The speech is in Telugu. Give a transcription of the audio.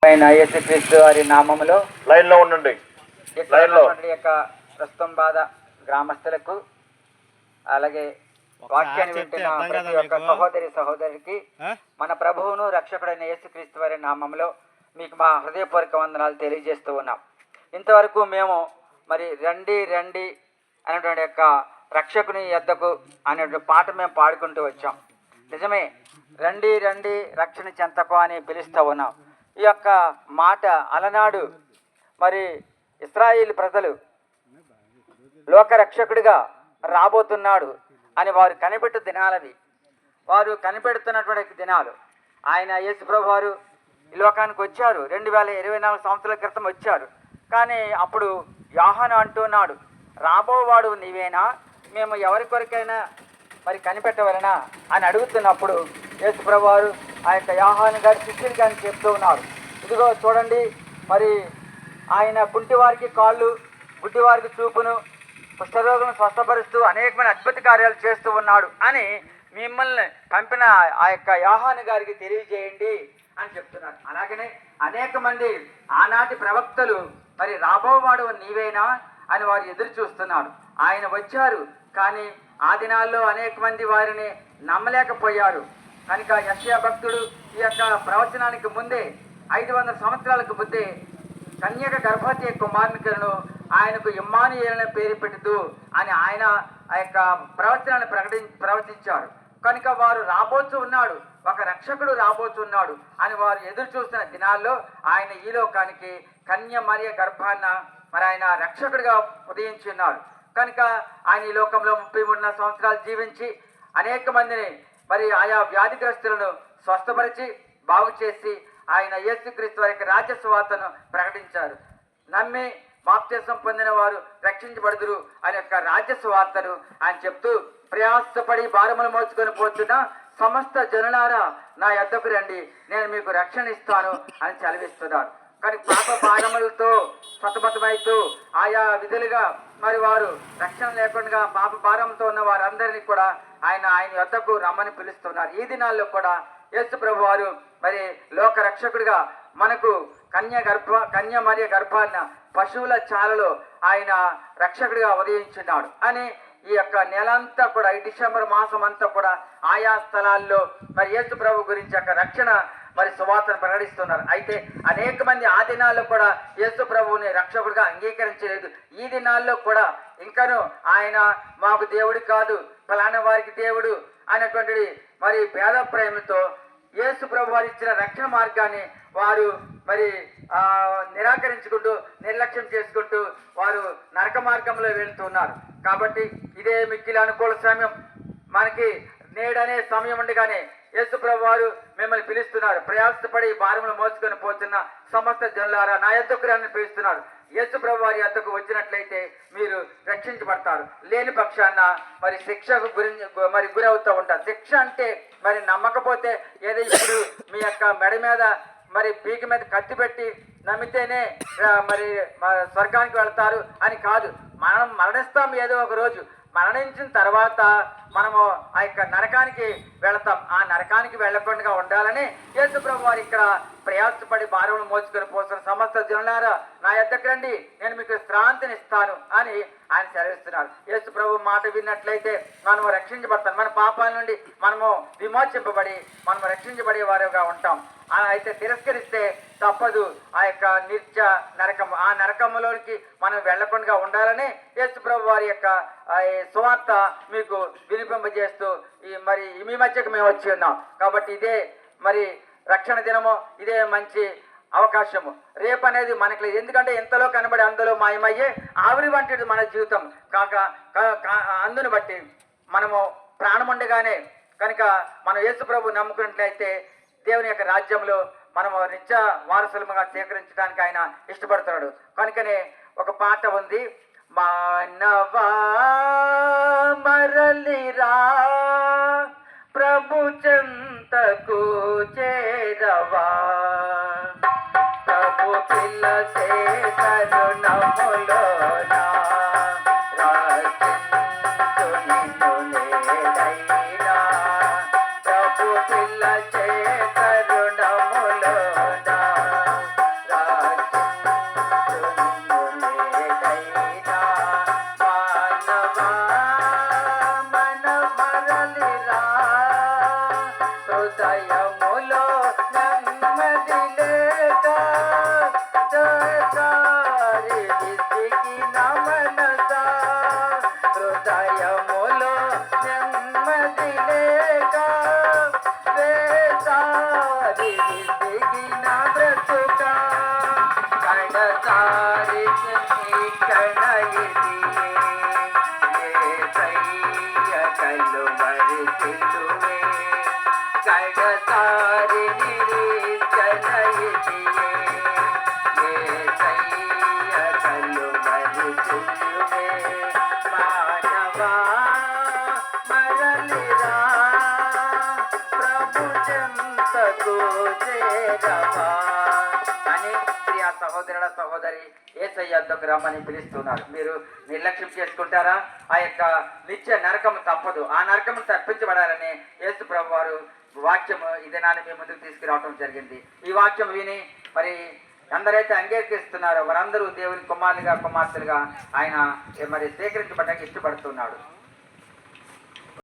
యేసుక్రీస్తు వారి నామములో లైన్ లో ఉండండి. యొక్క ప్రస్తుతం బాధ గ్రామస్తులకు, అలాగే వాక్యాన్ని వింటున్న ప్రతి ఒక్క సహోదరికి మన ప్రభువును రక్షకుడైన యేసుక్రీస్తు వారి నామములో మీకు మా హృదయపూర్వక వందనాలు తెలియజేస్తూ ఉన్నాం. ఇంతవరకు మేము మరి రండి రండి అనేటువంటి యొక్క రక్షకుని యొద్దకు అనేటువంటి పాట మేము పాడుకుంటూ వచ్చాం. నిజమే, రండి రండి రక్షణ చెంతకు అని పిలుస్తూ ఉన్నాం. ఈ యొక్క మాట అలనాడు మరి ఇశ్రాయేలు ప్రజలు లోకరక్షకుడిగా రాబోతున్నాడు అని వారు కనిపెట్టు దినాలవి. వారు కనిపెడుతున్నటువంటి దినాలు. ఆయన యేసు ప్రభు వారు ఈ లోకానికి వచ్చారు. 2024 సంవత్సరాల క్రితం వచ్చారు. కానీ అప్పుడు యోహాను అంటున్నాడు, రాబోవాడు నీవేనా, మేము ఎవరి కొరకైనా మరి కనిపెట్టవలనా అని అడుగుతున్నప్పుడు యేసు ప్రభు వారు ఆ యొక్క యోహాను గారి శిష్యులు కానీ చెప్తూ ఉన్నారు, ఇదిగో చూడండి, మరి ఆయన కుంటివారికి కాళ్ళు, గుడ్డివారికి చూపును, కుష్ఠరోగులను స్వస్థపరుస్తూ అనేకమైన అద్భుత కార్యాలు చేస్తూ ఉన్నాడు అని మిమ్మల్ని పంపిన ఆ యొక్క యోహాను గారికి తెలియజేయండి అని చెప్తున్నారు. అలాగనే అనేక మంది ఆనాటి ప్రవక్తలు మరి రాబోవాడు నీవేనా అని వారు ఎదురు చూస్తున్నారు. ఆయన వచ్చారు, కానీ ఆ దినాల్లో అనేక మంది వారిని నమ్మలేకపోయారు. కనుక యెషయా భక్తుడు ఈ యొక్క ప్రవచనానికి ముందే 500 సంవత్సరాలకు ముందే కన్యక గర్భవతి కుమారునికలను ఆయనకు ఇమ్మానుయేలుని పేరు పెట్టుదు అని ఆయన ఆ యొక్క ప్రవచనాన్ని ప్రవచించారు. కనుక వారు రాబోతూ ఉన్నాడు, ఒక రక్షకుడు రాబోతున్నాడు అని వారు ఎదురు చూస్తున్న దినాల్లో ఆయన ఈ లోకానికి కన్య మరియ గర్భాన్న మరి ఆయన రక్షకుడిగా ఉదయించి ఉన్నారు. కనుక ఆయన ఈ లోకంలో 33 సంవత్సరాలు జీవించి అనేక మందిని మరి ఆయా వ్యాధిగ్రస్తులను స్వస్థపరిచి బాగు చేసి ఆయన యేసుక్రీస్తు వారి యొక్క రాజ్య సువార్తను ప్రకటించారు. నమ్మి బాప్తిసం పొందిన వారు రక్షించబడుదురు అనే యొక్క రాజ్య సువార్తను ఆయన చెప్తూ, ప్రయాసపడి భారములు మోసుకొని పోతున్న సమస్త జనులారా నా యొద్దకు రండి, నేను మీకు రక్షణ ఇస్తాను అని చదివిస్తున్నారు. కానీ పాప భారములతో సతమతమైతూ ఆయా విధులుగా మరి వారు రక్షణ లేకుండా పాప భారంతో ఉన్న వారందరినీ కూడా ఆయన యొద్దకు రమ్మని పిలుస్తున్నారు. ఈ దినాల్లో కూడా యేసు ప్రభు వారు మరి లోక రక్షకుడిగా మనకు కన్య మరియ గర్భాన్న పశువుల చాలలో ఆయన రక్షకుడిగా ఉదయించున్నాడు అని ఈ యొక్క నెలంతా కూడా, ఈ డిసెంబర్ మాసం అంతా కూడా ఆయా స్థలాల్లో మరి యేసు ప్రభు గురించి యొక్క రక్షణ మరి సువార్తను ప్రకటిస్తున్నారు. అయితే అనేక మంది ఆ దినాల్లో కూడా యేసు ప్రభువుని రక్షకుడిగా అంగీకరించలేదు. ఈ దినాల్లో కూడా ఇంకను ఆయన మాకు దేవుడు కాదు, ఫలానా వారికి దేవుడు అనేటువంటి మరి భేద ప్రేమతో యేసు ప్రభు వారు ఇచ్చిన రక్షణ మార్గాన్ని వారు మరి నిరాకరించుకుంటూ నిర్లక్ష్యం చేసుకుంటూ వారు నరక మార్గంలో వెళ్తున్నారు. కాబట్టి ఇదే మిక్కిలి అనుకూల సమయం, మనకి నేడనే సమయం ఉండగానే యేసు ప్రభు వారు మిమ్మల్ని పిలుస్తున్నారు. ప్రయాసపడి భారములు మోసుకొని పోతున్న సమస్త జనులారా నా యొద్దకు రండి పిలుస్తున్నారు. యేసు ప్రభు వారి యొద్దకు వచ్చినట్లయితే మీరు రక్షించబడతారు. లేని పక్షాన మరి శిక్షకు గురవుతూ ఉంటారు. శిక్ష అంటే మరి నమ్మకపోతే ఏదో ఇప్పుడు మీ యొక్క మెడ మీద మరి పీక మీద కత్తి పెట్టి నమ్మితేనే మరి స్వర్గానికి వెళ్తారు అని కాదు. మనం మరణిస్తాం ఏదో ఒక రోజు. మరణించిన తర్వాత మనము ఆ యొక్క నరకానికి వెళతాం. ఆ నరకానికి వెళ్లకుండా ఉండాలని యేసు ప్రభు వారు ఇక్కడ ప్రయాసపడి భారములు మోసుకొని పోతున్న సమస్త జనులారా నా యొద్దకు రండి, నేను మీకు శ్రాంతిని ఇస్తాను అని ఆయన సెలవిస్తున్నారు. యేసు ప్రభు మాట విన్నట్లయితే మనము రక్షించబడతాం. మన పాపాల నుండి మనము విమోచింపబడి మనము రక్షించబడే వారుగా ఉంటాం. అయితే తిరస్కరిస్తే తప్పదు ఆ యొక్క నరకము. ఆ నరకములోనికి మనం వెళ్లకుండా ఉండాలని యేసు ప్రభు వారి యొక్క సువార్త మీకు వినిపింపజేస్తూ మరి మీ మధ్యకు మేము వచ్చి ఉన్నాం. కాబట్టి ఇదే మరి రక్షణ దినము, ఇదే మంచి అవకాశము. రేపు అనేది మనకి లేదు, ఎందుకంటే ఎంతలో కనబడి అందులో మాయమయ్యే ఆవిరి వంటిది మన జీవితం అందుని బట్టి మనము ప్రాణం ఉండగానే కనుక మనం యేసు ప్రభు నమ్ముకున్నట్లయితే దేవుని యొక్క రాజ్యంలో మనము నిత్య వారసులుగా స్వీకరించడానికి ఆయన ఇష్టపడుతున్నాడు. కనుకనే ఒక పాట ఉంది, మానవా మరలిరా ప్రభు చెంతకు చేరవా, ప్రభు పిలచే కరుణములోనా రక్షించు నిన్ను నేడైనా, ప్రభు పిలచే కరుణములోనా సహోదరుడ సహోదరి యేసయ్య వద్దకు రమ్మని పిలుస్తున్నారు. మీరు నిర్లక్ష్యం చేసుకుంటారా? ఆ యొక్క నిత్య నరకము తప్పదు. ఆ నరకము తప్పించబడాలని యేసు ప్రభు వారు వాక్యము ఈ దినాన్ని మీ ముందుకు తీసుకురావడం జరిగింది. ఈ వాక్యం విని మరి ఎందరైతే అంగీకరిస్తున్నారో వారందరూ దేవుని కుమారులుగా కుమార్తెలుగా ఆయన మరి స్వీకరించబడడానికి ఇష్టపడుతున్నాడు.